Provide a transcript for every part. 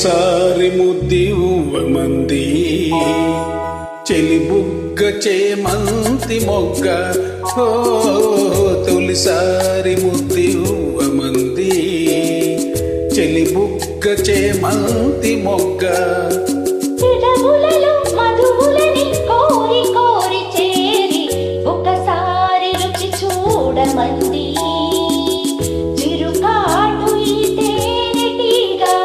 తొలిసారి ముద్దివ్వమంది చెలిబుగ్గ చేమంతి మొగ్గ. ఓ తొలిసారి ముద్దివ్వమంది చెలిబుగ్గ చేమంతి మొగ్గ. మధువులని కోరి కోరి చేరి ఒకసారి రుచి చూడమంది చిరుకాటు ఈ తేనెటీగా.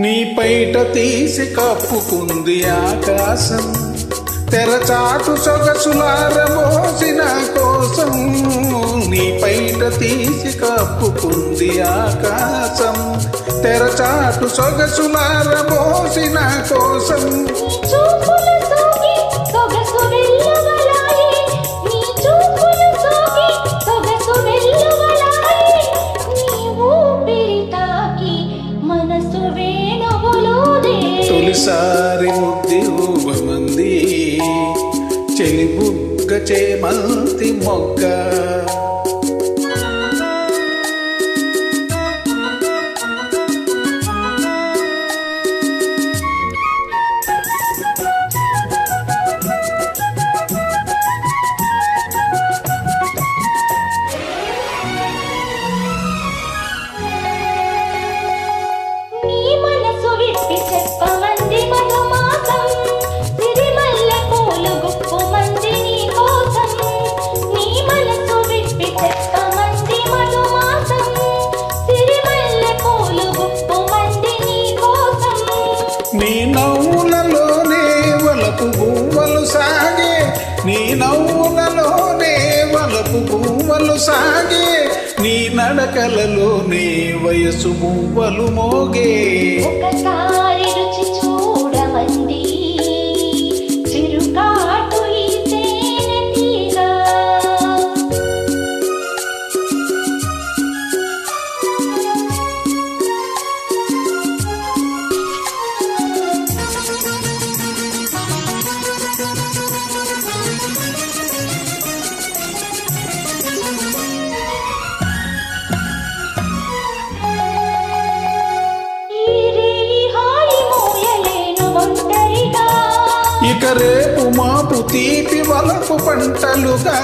నీ పైట తీసి కప్పుకుంది ఆకాశం తెరచాటు సొగసులార మోసిన కోసం. నీ పైట తీసి కప్పుకుంది ఆకాశం తెరచాటు సొగసులార మోసిన కోసం. తొలిసారి ముద్దివ్వమంది చెలిబుగ్గ చేమంతి మొగ్గ. నీ నవ్వులలోనే వలపు పువ్వులు సాగే నీ నవ్వులలోనే వలపు పువ్వులు సాగే నీ నడకలలోనే వయసు పువ్వులు మోగే. ఒకసారి రుచి చూడమంది చిరుకాటు ఈ తేనెటీగా. ఇక రేపు మాపు తీపి వలపు పంటలుగా.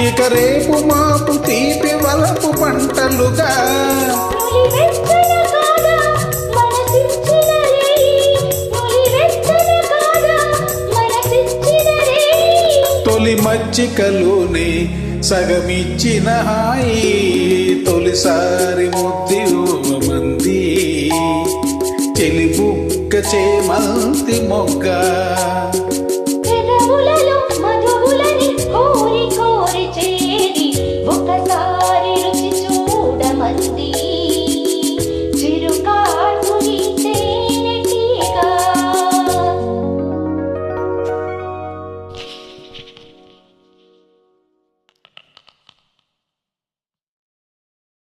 ఇక రేపు మాపు తీపి వలపు పంటలుగా. తొలి మచ్చికలోనే సగమిచ్చిన హాయి తొలిసారి ముద్దివ్వమంది చెలిబుగ్గ చేమంతి మొగ్గ.